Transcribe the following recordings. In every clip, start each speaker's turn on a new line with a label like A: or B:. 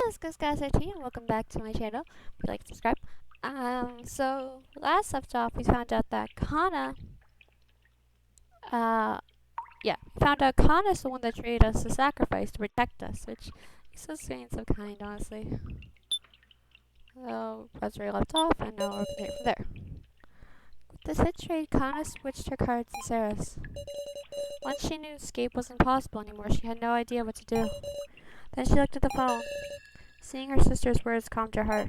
A: it's Guys IT and welcome back to my channel. If you like to subscribe. So last left off we found out that Kanna we found out Kanna's the one that traded us the sacrifice to protect us, which is so sweet and so kind, honestly. So that's where we left off, and now we're continuing from there. With this hit trade, Kanna switched her cards to Sarah's. Once she knew escape wasn't possible anymore, she had no idea what to do. Then she looked at the phone. Seeing her sister's words calmed her heart,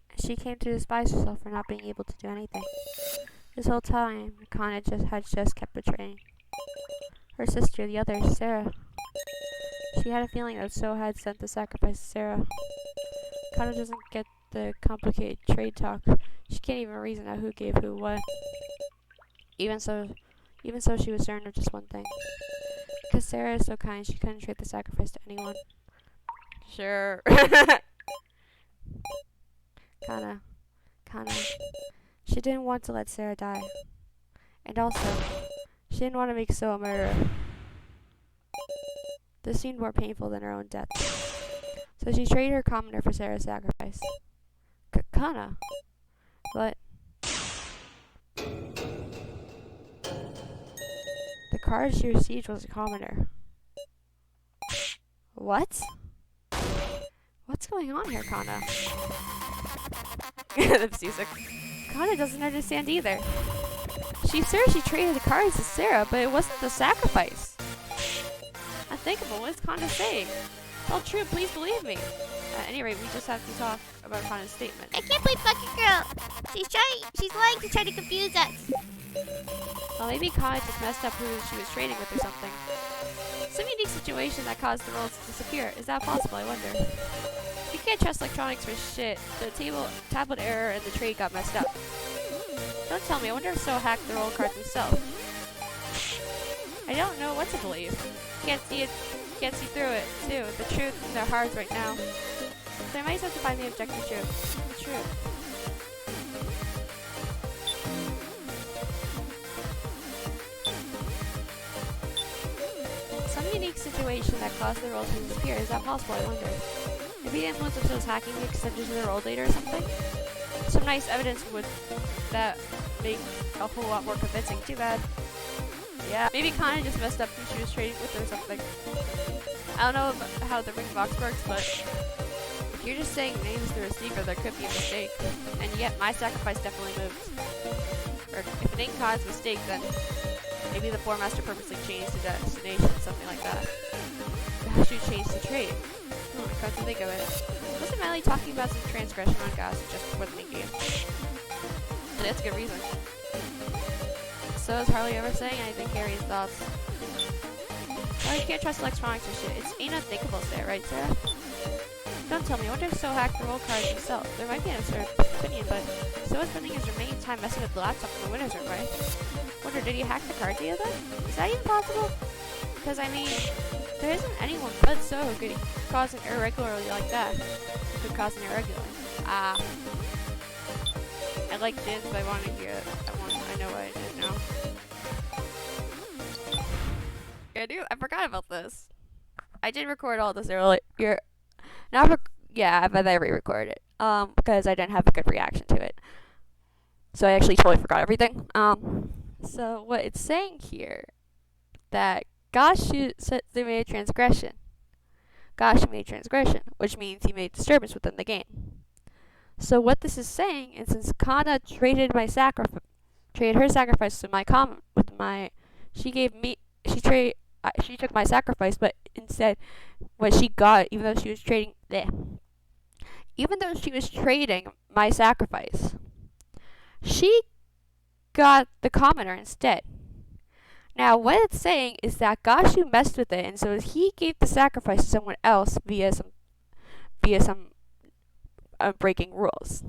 A: and she came to despise herself for not being able to do anything. This whole time, Kanna had kept betraying her sister, the other, Sarah. She had a feeling that So had sent the sacrifice to Sarah. Kanna doesn't get the complicated trade talk. She can't even reason out who gave who what. Even so, she was certain of just one thing. Because Sarah is so kind, she couldn't trade the sacrifice to anyone. Sure. Kanna. She didn't want to let Sarah die. And also, she didn't want to make So a murderer. This seemed more painful than her own death. So she traded her commoner for Sarah's sacrifice. Kanna? But the card she received was a commoner. What? What's going on here, Kanna? That's music. Kanna doesn't understand either. She traded the cards to Sarah, but it wasn't the sacrifice. Unthinkable. What is Kanna saying? It's all true. Please believe me. At any rate, we just have to talk about Kanna's statement.
B: I can't believe fucking girl. She's lying to try to confuse us.
A: Well, maybe Kanna just messed up who she was trading with or something. Some unique situation that caused the rolls to disappear. Is that possible, I wonder? You can't trust electronics for shit. The tablet error and the trade got messed up. Don't tell me, I wonder if So hacked the roll cards himself. I don't know what to believe. Can't see through it, too. The truth in their hearts right now. So I might have to find the objective truth. The truth. Some unique situation that caused the roll to disappear. Is that possible, I wonder? Maybe the influence of So's hacking extended to the roll data or something? Some nice evidence would that make a whole lot more convincing. Too bad. Yeah, maybe Kanna just messed up who she was trading with or something. I don't know how the ring box works, but if you're just saying names through a secret, there could be a mistake. And yet, my sacrifice definitely moved. Or if it ain't Kanna's mistake, then maybe the Four Master purposely changed the destination, something like that. How should change the trade? Oh, I can't think of it. Wasn't Miley talking about some transgression on Gas just before the main game? So that's a good reason. So is Harley ever saying anything? Gary's thoughts. Well, you can't trust electronics or shit. It's ain't unthinkable, Sarah, right, Sarah? Don't tell me. I wonder if So hacked the roll cards himself. There might be an absurd opinion, but So is spending his remaining time messing with the laptop in the winner's room, right? Wonder, did he hack the cards the other? Is that even possible? Because, I mean, there isn't anyone but So who could cause an irregularity like that. Who could cause an irregularity. Ah. I like this, but I want to hear it. I know what I did now. I forgot about this. I did record all this earlier. But I re-recorded it. Because I didn't have a good reaction to it. So I actually totally forgot everything. So what it's saying here, that Gashu said they made a transgression. Gashu made transgression, which means he made disturbance within the game. So what this is saying is, since Kanna traded her sacrifice to my she took my sacrifice, but instead what she got, even though she was trading my sacrifice, she got the commoner instead. Now what it's saying is that Gashu messed with it, and so he gave the sacrifice to someone else via some breaking rules.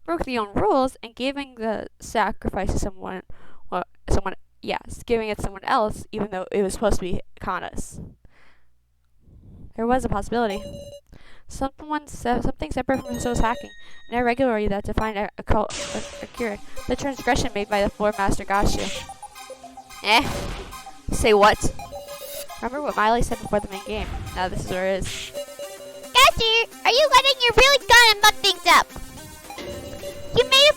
A: Broke the own rules and giving the sacrifice to giving it to someone else, even though it was supposed to be Kanna's. There was a possibility. Something separate from So's hacking, an irregularity that defined occurred. The transgression made by the Four Master Gashu. Say what? Remember what Miley said before the main game. Now this is where it is.
B: Guys, Master, are you letting your really gonna muck things up? You made a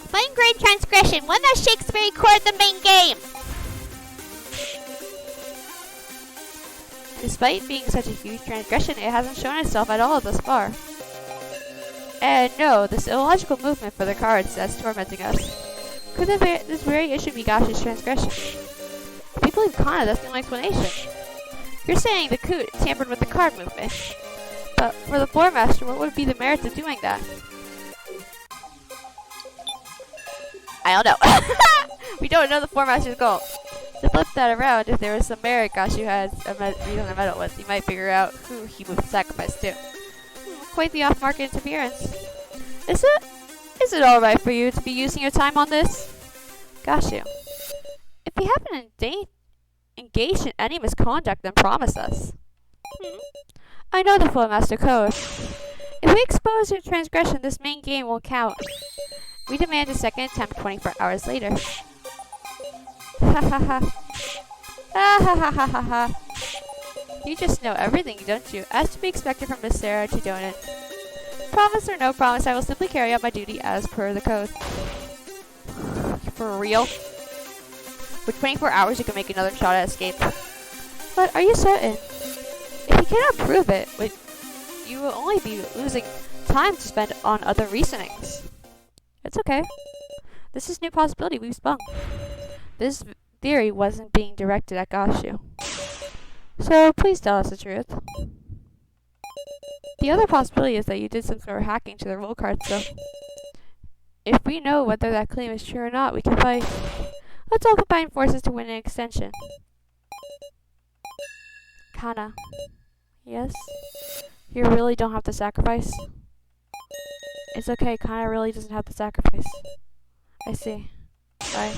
B: fine grade transgression, one that shakes the very core of the main game.
A: Despite being such a huge transgression, it hasn't shown itself at all thus far. And no, this illogical movement for the cards that's tormenting us. Could this very issue be Gashi's transgression? If you believe Kanna, that's the only explanation. You're saying the Coot tampered with the card movement. But for the Floor Master, what would be the merits of doing that? I don't know. We don't know the Floor Master's goal. To flip that around, if there was some merit Gashi has a reason to meddle with, you might figure out who he would sacrifice to. Quite the off-market interference. Is it alright for you to be using your time on this? Gashi, if you haven't engaged in any misconduct, then promise us. I know the Floor Master Code. If we expose your transgression, this main game will count. We demand a second attempt 24 hours later. Ha ha ha. Ha ha ha ha ha ha. You just know everything, don't you? As to be expected from Miss Sarah Chidonin. Promise or no promise, I will simply carry out my duty as per the code. For real? With 24 hours, you can make another shot at escape. But are you certain? If you cannot prove it, you will only be losing time to spend on other reasonings. It's okay. This is a new possibility we've spun. This theory wasn't being directed at Gashu. So please tell us the truth. The other possibility is that you did some sort of hacking to the roll cards, so if we know whether that claim is true or not, we can fight. Let's all combine forces to win an extension. Kanna. Yes? You really don't have to sacrifice? It's okay, Kanna really doesn't have to sacrifice. I see. I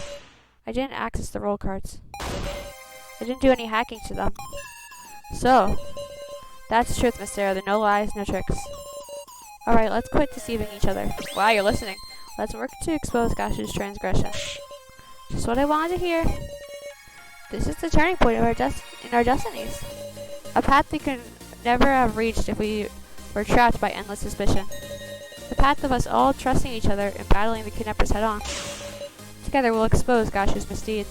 A: didn't access the roll cards. I didn't do any hacking to them. So, that's the truth, Miss Sarah. There are no lies, no tricks. Alright, let's quit deceiving each other. Wow, you're listening. Let's work to expose Gashu's transgression. Just what I wanted to hear. This is the turning point of in our destinies. A path we could never have reached if we were trapped by endless suspicion. The path of us all trusting each other and battling the kidnappers head-on. Together we'll expose Gashu's misdeed.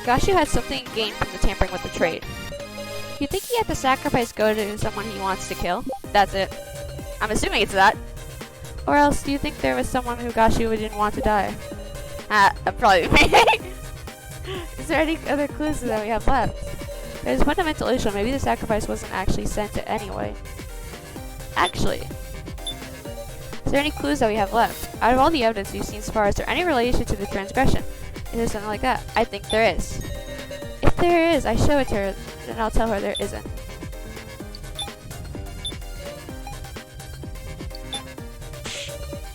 A: Gashu had something gained from the tampering with the trade. You think he had to sacrifice go to someone he wants to kill? That's it. I'm assuming it's that. Or else, do you think there was someone who Gashu didn't want to die? That'd probably be me. Is there any other clues that we have left? There's a fundamental issue. Maybe the sacrifice wasn't actually sent to anyway. Actually, is there any clues that we have left? Out of all the evidence we've seen so far, is there any relation to the transgression? Is there something like that? I think there is. If there is, I show it to her, then I'll tell her there isn't.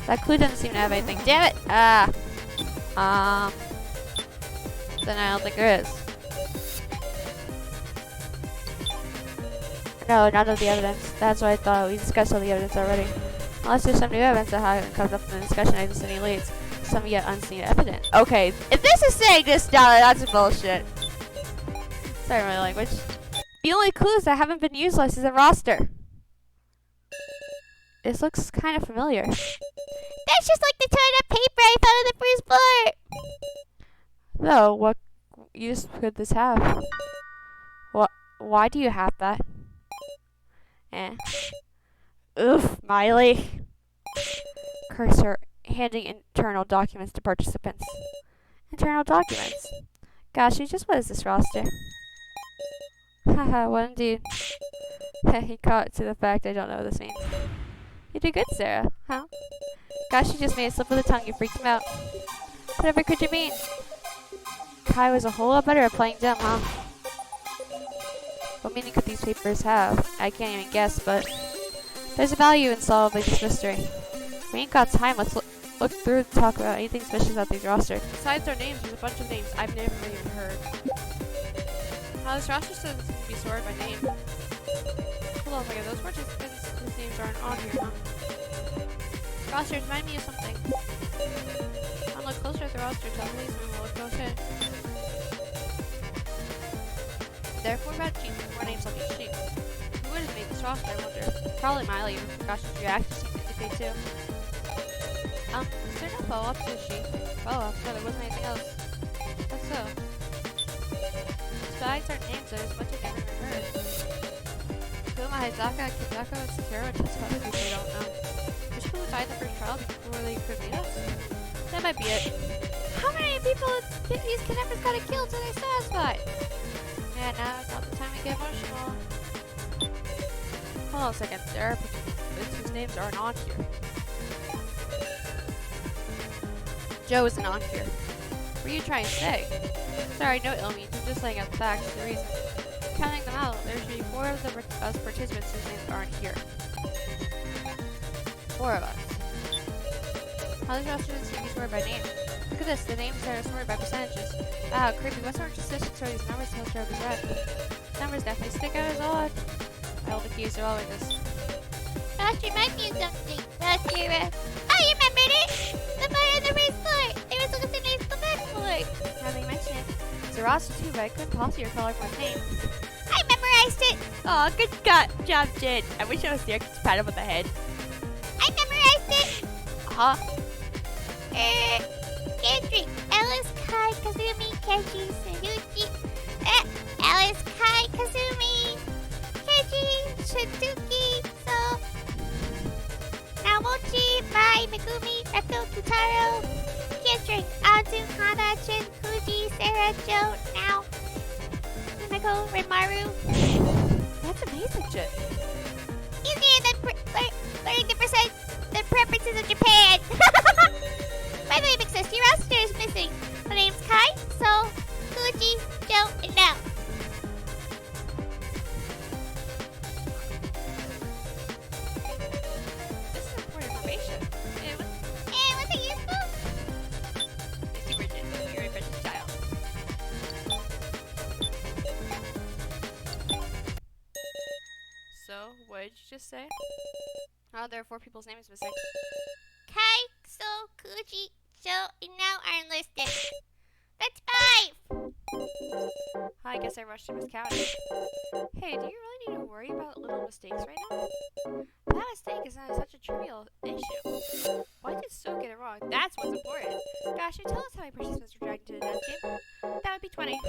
A: That clue doesn't seem to have anything. Damn it! Then I don't think there is. No, none of the evidence. That's what I thought. We discussed all the evidence already. Unless there's some new evidence that hasn't come up in the discussion, I just any leads. Some yet unseen evidence. Okay, if this is saying this down, that's bullshit. Sorry, my language. The only clues that haven't been useless is a roster. This looks kind of familiar.
B: That's just like the tied up paper I found on the first floor.
A: Though, what use could this have? Why do you have that? Oof, Miley. Cursor, handing internal documents to participants. Internal documents? Gosh, just what is this roster? Haha, what indeed? He caught to the fact I don't know what this means. You did good, Sarah, huh? Gosh, you just made a slip of the tongue, you freaked him out. Whatever could you mean? Kai was a whole lot better at playing dumb, huh? What meaning could these papers have? I can't even guess, but there's a value in solving this mystery. We ain't got time, let's look through to talk about anything suspicious about these rosters.
C: Besides our names, there's a bunch of names I've never even heard. Now this roster says it's going to be sorted by name. Hold on a second, those participants whose names aren't on here, huh? Rosters, remind me of something. I'll look closer at the roster, tell the policeman we'll look okay. There are 4 bad sheets with 4 names on each sheet. Who would have made this roster, I wonder? Probably Miley. Gosh, his reaction seemed to indicate too. Is there no follow-up to she? Follow-up? No, there wasn't anything else. That's so. Besides our names, there's much I never heard. Kuma, Hizaka, Kizako, and Sakura, and tons of other people we don't know. Which people died in the first trial before they could meet us? That might be it. How many people these kidnappers gotta kill till they're satisfied? Yeah, now it's not the time to get emotional. Hold on a second. There are participants whose names aren't on here. Joe isn't on here. What are you trying to say? Sorry, no ill means. I'm just laying out the facts. The reason. Counting them out, there should be 4 of us participants whose names aren't here. 4 of us. How does roster seem to be sorted by name? Look at this. The names are sorted by percentages. Wow, creepy. What sort of statistics are these numbers to show is red? Numbers definitely stick out as odd. My old keys are all like this.
B: That reminds me of something. That's your, I remembered it! The fire on the first floor! There was a nice the back floor!
C: Now that you mention it. It's a roster too, but I couldn't possibly recall everyone's name.
B: I memorized it!
A: Aw, good job, Jin. I wish I was there to pat him on the head.
B: I memorized it!
A: Huh?
B: Kendrick, Alice, Kai, Kazumi, Keiji, Suzuki, Alice, Kai, Kazumi, Keiji, Shizuki, So, Naochi, Mai, Megumi, Reko, Q-taro, Kendrick, Azu, Kanna, Shin, Fuji, Sarah, Joe, Now, Sumiko, Rimaru.
A: That's amazing, Jin.
B: Easier than learning the preferences of Japan. By the way, Big Sis, your roster is missing. The name's Kai, So, Fuji, Joe, and Now.
C: This is important information.
B: Was it useful?
A: It's super Jin. You're a precious child.
C: So, what did you just say? Oh, there are 4 people's names missing.
B: Kai, So, Fuji, Joe, and Now are enlisted. That's 5.
C: I guess I rushed and miscounted. Hey, do you really need to worry about little mistakes right now? That mistake is not such a trivial issue. Why did So get it wrong? That's what's important. Gosh, you tell us how many participants were dragged into the death game. That would be 20.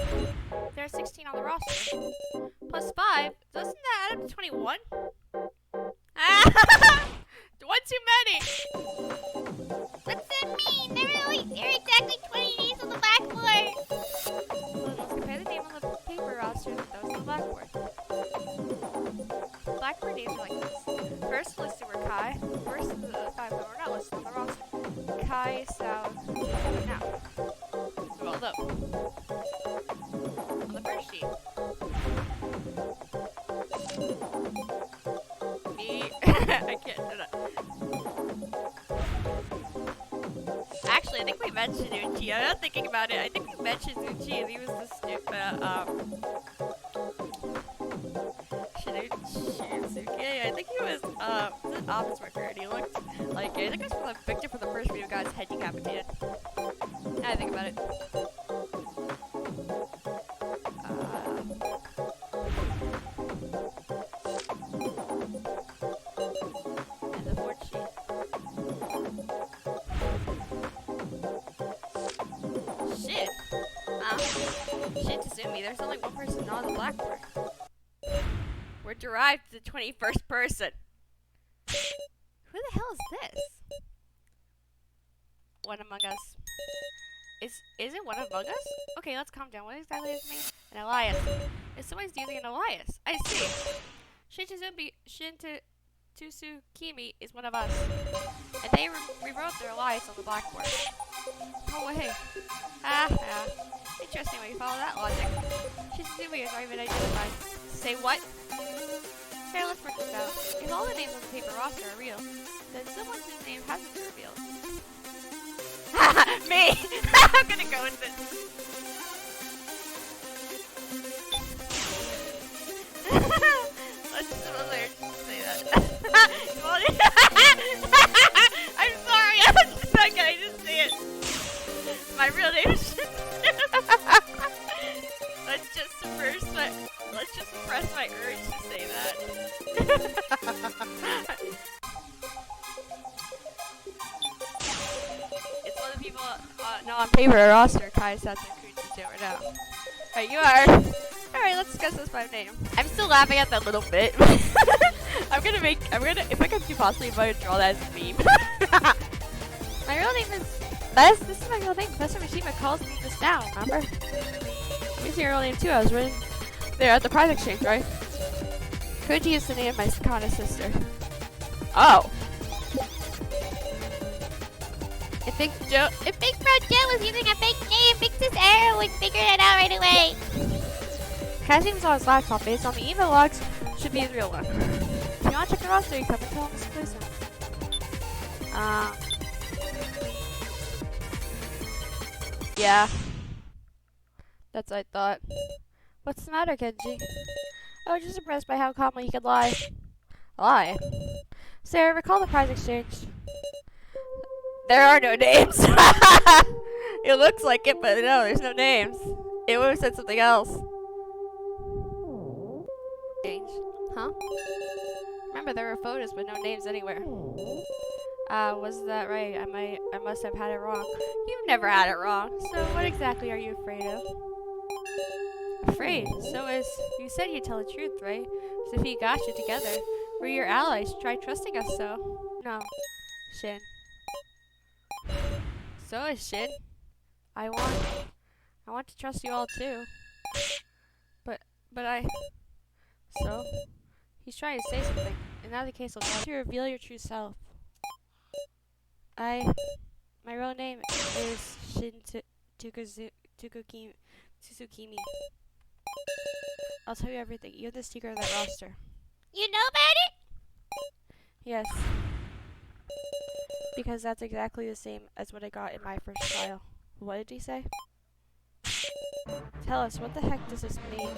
C: There are 16 on the roster. Plus 5? Doesn't that add up to 21? One too many!
B: What's that mean? There are exactly 20 names on the blackboard.
C: Well, let's compare the name on the paper roster with those on the blackboard. Blackboard names are like this. First listed were Kai. First of the 5 that were not listed on the roster. Kai, Sao, and Now. Well, though. On the first sheet. Me. I can't do that. Actually, I think we mentioned Uchi. I'm not thinking about it. I think we mentioned Uchi and he was the stupid, Shinsuke. I think he was an office worker and he looked like, I think it was from the victim from the first video got his head decapitated. Now I think about it. And the 4th sheet. Shit. Shit, Tazumi, there's only one person on the blackboard. We're derived to the 21st person. Who the hell is this? One Among Us. Is it One Among Us? Okay, let's calm down. What exactly is me? An alias. If someone's using an alias. I see. Tsukimi is one of us. And they rewrote their alias on the blackboard. No way. Interesting when you follow that logic. Shitsumi is not even identified. Say what? Here, let's work this out. If all the names on the paper roster are real, then someone's name hasn't been revealed. Me! I'm gonna go with it. Let's just say that. I'm sorry, I was just not gonna just say it. My real name is Let's just suppress my urge to say that.
A: people not on paper or roster. Kai, Satsu, Kuchi, right now. Alright, you are. Alright, let's discuss this by name. I'm still laughing at that little bit. If I could possibly, I'm gonna draw that as a meme. My real name is, this is my real name. Professor Mishima calls me this now, remember? Let me see your real name too. I was reading there at the prize exchange, right? Koji is the name of my Kanna sister. Oh.
B: If Big Bro Joe was using a fake name, Big Sis Arrow would figure it out right away.
A: Kai's name's on his laptop based on the email logs. Should be his real one. If you want to check the roster, you come and tell him this person. Yeah. That's what I thought. What's the matter, Kenji? I was just impressed by how calmly you could lie. Lie? Sarah, recall the prize exchange. There are no names. It looks like it, but no, there's no names. It would have said something else. Change. Huh? Remember, there were photos but no names anywhere. Was that right? I must have had it wrong. You've never had it wrong. So what exactly are you afraid of? Afraid? You said you'd tell the truth, right? So if you got you together, we're your allies. Try trusting us, so. No. Shin. So is Shin. I want to trust you all too. But so? He's trying to say something. In that case, I'll try to reveal your true self. My real name is Shin Tsukimi. I'll tell you everything. You have the secret of that roster.
B: You know about it?
A: Yes. Because that's exactly the same as what I got in my first trial. What did he say? Tell us, what the heck does this mean?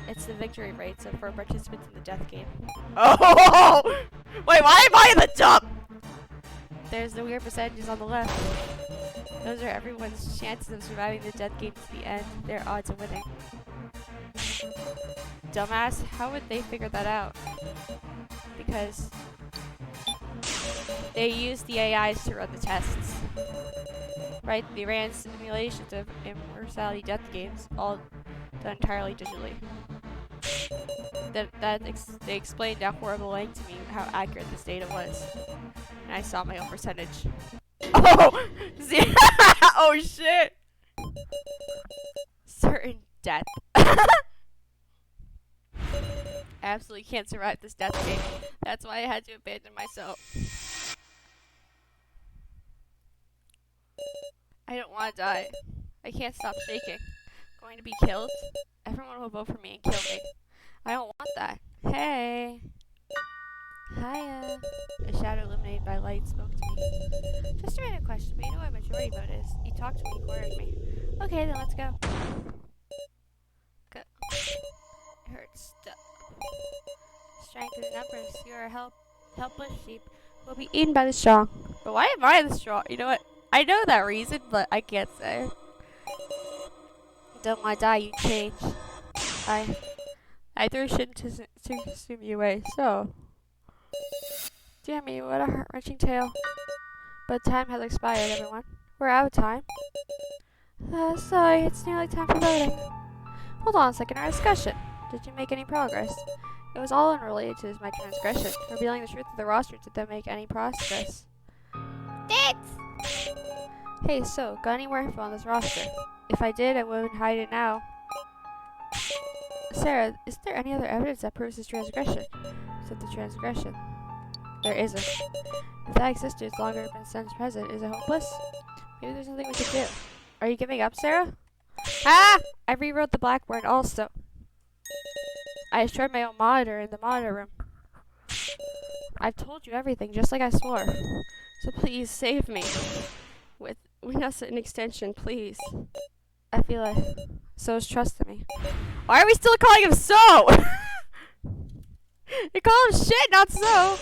A: It's the victory rates for participants in the death game. Oh! Wait, why am I in the top? There's the weird percentages on the left. Those are everyone's chances of surviving the death game to the end. Their odds of winning. Dumbass, how would they figure that out? Because they use the AIs to run the tests. Right? They ran simulations of immortality death games, all done entirely digitally. They explained that horrible link to me how accurate this data was. And I saw my own percentage. Oh! Oh shit! Certain death. Absolutely can't survive this death game. That's why I had to abandon myself. I don't want to die. I can't stop shaking. Going to be killed? Everyone will vote for me and kill me. I don't want that. Hey. Hiya. A shadow illuminated by light spoke to me. Just a random question, but you know what majority vote is. You talked to me, you cornered me. Okay, then let's go. Go. It hurts. Strength in numbers. You are a helpless sheep. Will be eaten by the strong. But why am I the strong? You know what? I know that reason, but I can't say. Don't want to die, you change. I threw Shin to zoom you away, so. Dear me, what a heart-wrenching tale. But time has expired, everyone. We're out of time. Sorry, it's nearly time for voting. Hold on a second, our discussion. Did you make any progress? It was all unrelated to my transgression. Revealing the truth of the roster did that make any progress?
B: Thanks!
A: Hey, so, got any more info on this roster? If I did, I wouldn't hide it now. Sarah, is there any other evidence that proves his transgression? Said the transgression. There isn't. If that existed, it's longer been since present. Is it hopeless? Maybe there's nothing we could do. Are you giving up, Sarah? Ah! I rewrote the blackboard also. I destroyed my own monitor in the monitor room. I've told you everything, just like I swore. So please, save me. With us an extension, please. I feel like So's trusting me. Why are we still calling him So? You call him shit, not So.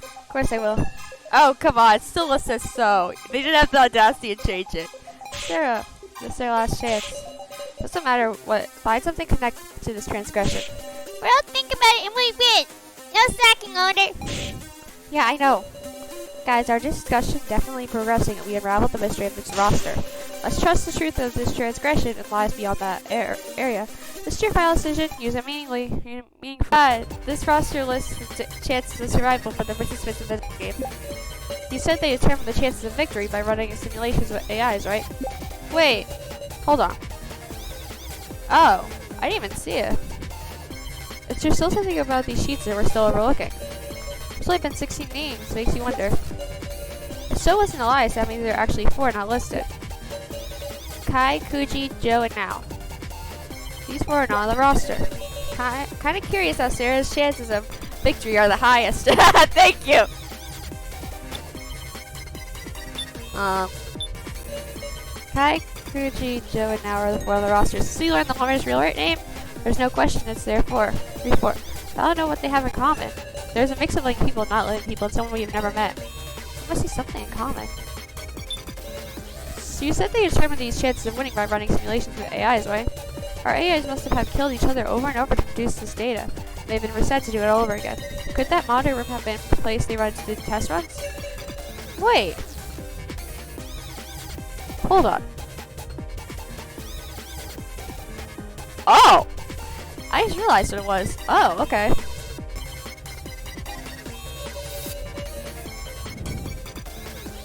A: Of course I will. Oh, come on. It still says So. They didn't have the audacity to change it. Sarah, this is their last chance. Doesn't matter what. Find something connected to this transgression.
B: Well, think about it and we win. No slacking, owner.
A: Yeah, I know. Guys, our discussion definitely progressing, and we unraveled the mystery of this roster. Let's trust the truth of this transgression and lies beyond that area. This your final decision. Use it meaningfully. This roster lists the chances of survival for the participants in the game. You said they determine the chances of victory by running simulations with AIs, right? Wait, hold on. Oh, I didn't even see it. Is there still something about these sheets that we're still overlooking? There's only been 16 names, makes you wonder. If so wasn't Elias, that means there are actually 4 not listed. Kai, Kuji, Joe, and Now. These 4 are not on the roster. Kind of curious how Sarah's chances of victory are the highest. Thank you! Kai, Kuji, Joe, and Now are the 4 on the roster. So you learn the Homer's real name? There's no question it's there for. 3-4. But I don't know what they have in common. There's a mix of living people, not living people, and someone we've never met. There must be something in common. So you said they determined these chances of winning by running simulations with AIs, right? Our AIs must have killed each other over and over to produce this data. They've been reset to do it all over again. Could that monitor room have been the place they run to do test runs? Wait. Hold on. Oh! I just realized what it was. Oh, okay.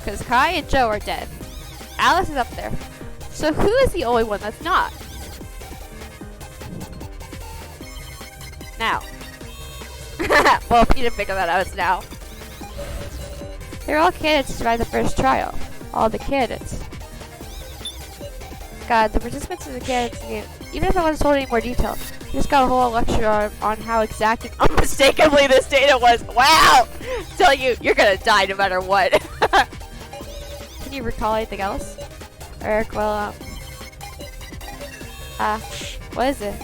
A: Because Kai and Joe are dead. Alice is up there. So who is the only one that's not? Now. Well, if you didn't figure that out, it's Now. They're all candidates to survive the first trial. All the candidates. God, the participants in the candidates game, even if I wasn't told any more detail, I just got a whole lecture on how exact and unmistakably this data was. Wow! Tell you, you're gonna die no matter what. Can you recall anything else? Eric, well, what is it?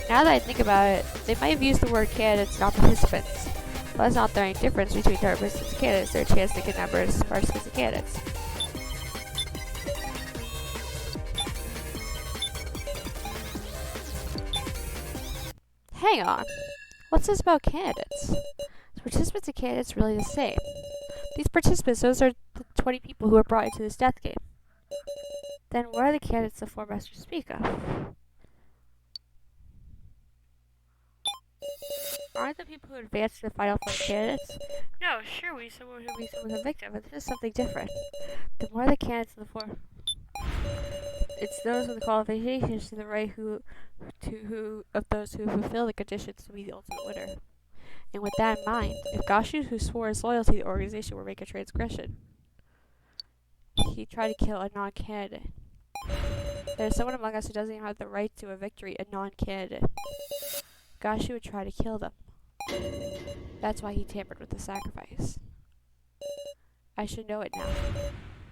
A: Now that I think about it, they might have used the word candidates, not participants. Well, that's not there any difference between participants and candidates. There's a chance to kidnap participants and candidates. Hang on. What's this about candidates? Is participants and candidates really the same? These participants, those are the 20 people who were brought into this death game. Then what are the candidates the 4 masters speak of? Aren't the people who advanced to the final 4 candidates? No, sure, we someone who be someone victim, but this is something different. Then what are the candidates of the 4? It's those with the qualifications to the right of those who fulfill the conditions to be the ultimate winner. And with that in mind, if Gashu, who swore his loyalty to the organization, were to make a transgression, he tried to kill a non-candidate. There's someone among us who doesn't even have the right to a victory, a non-candidate. Gashu would try to kill them. That's why he tampered with the sacrifice. I should know it now.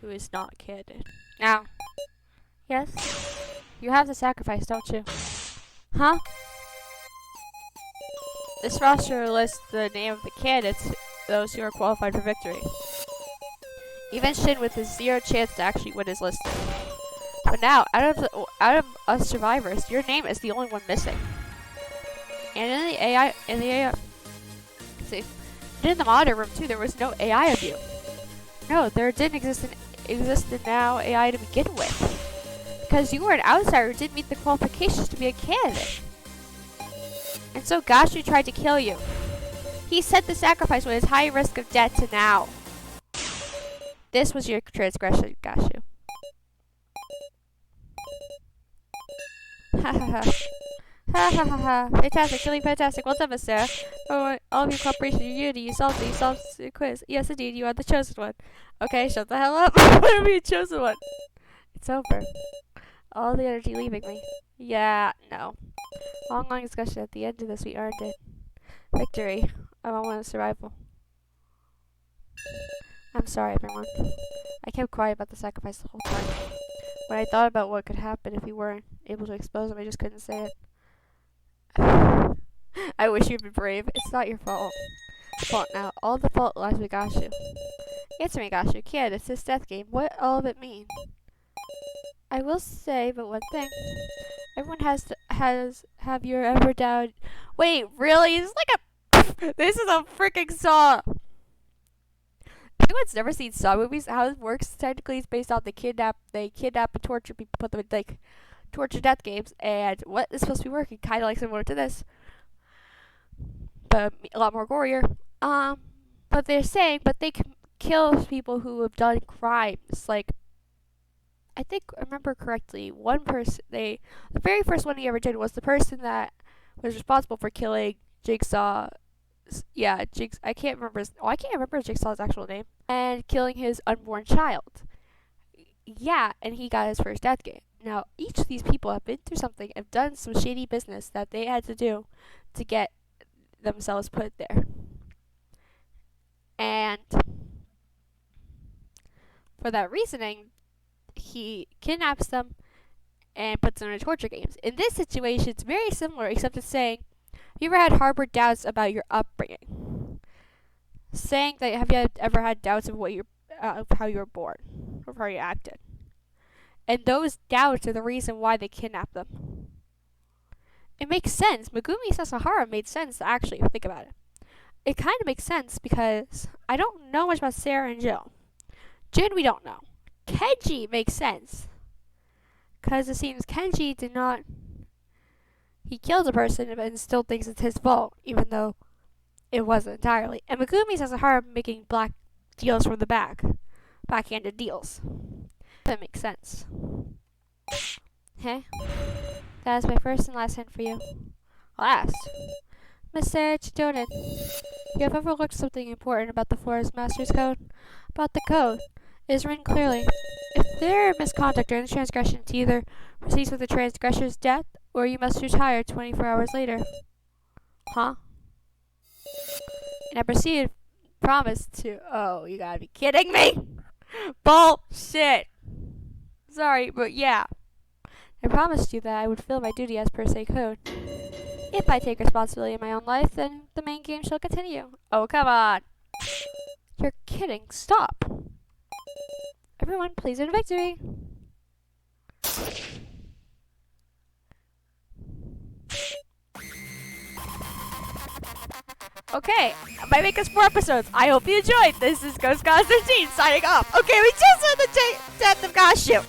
A: Who is not candidate. Now. Yes? You have the sacrifice, don't you? Huh? This roster lists the name of the candidates, those who are qualified for victory. Even Shin with his 0 chance to actually win is listed. But now, out of us survivors, your name is the only one missing. And in the monitor room too, there was no AI of you. No, there didn't exist in now AI to begin with. Because you were an outsider who didn't meet the qualifications to be a candidate. And so Gashu tried to kill you. He set the sacrifice with his high risk of death to Now. This was your transgression, Gashu. Ha ha ha. Ha ha ha ha. Fantastic, really fantastic. Well done, Miss Sarah. For all of your cooperation and unity, you solved the quiz. Yes, indeed, you are the chosen one. Okay, shut the hell up. What do you mean, chosen one? It's over. All the energy leaving me. Yeah, no. Long discussion. At the end of this, we earned it. Victory. I want survival. I'm sorry, everyone. I kept quiet about the sacrifice the whole time. When I thought about what could happen if you weren't able to expose him, I just couldn't say it. I wish you'd been brave. It's not your fault. Now. All the fault lies with Gashu. Answer me, Gashu. Kid, it's this death game. What all of it mean? I will say but one thing. Everyone have you ever doubted? Wait, really? This is like this is a freaking song. Anyone's never seen Saw movies, how it works technically is based on they kidnap and torture people, put them in like torture death games, and what is supposed to be working kind of like similar to this, but a lot more gorier. But they're saying, but they can kill people who have done crimes. Like, I think I remember correctly, one person the very first one he ever did was the person that was responsible for killing Jigsaw. Yeah, I can't remember Jigsaw's actual name, and killing his unborn child. Yeah, and he got his first death game. Now, each of these people have been through something, have done some shady business that they had to do to get themselves put there. And for that reasoning, he kidnaps them and puts them in torture games. In this situation, it's very similar, except it's saying, have you ever had harbored doubts about your upbringing? Saying that, have you ever had doubts of how you were born, or how you acted? And those doubts are the reason why they kidnap them. It makes sense. Megumi Sasahara made sense, actually, if you think about it. It kind of makes sense because I don't know much about Sarah and Jill. Jin, we don't know. Kenji makes sense. Because it seems Kenji he killed a person and still thinks it's his fault, even though it wasn't entirely. And Megumi Sasahara making black deals from the backhanded deals. That makes sense. Hey, that is my first and last hint for you. Last. Miss Sarah Chidonen, you have overlooked something important about the Forest Master's Code. About the code. It is written clearly. If there are misconduct during the transgression, it either proceeds with the transgressor's death, or you must retire 24 hours later. Huh? And I promised to... Oh, you gotta be kidding me! Bullshit! Sorry, but yeah. I promised you that I would fill my duty as per se code. If I take responsibility in my own life, then the main game shall continue. Oh, come on! You're kidding. Stop! Everyone, please in victory! Okay, I might make us 4 episodes. I hope you enjoyed. This is Ghost God 13 signing off. Okay, we just had the death of Gashu.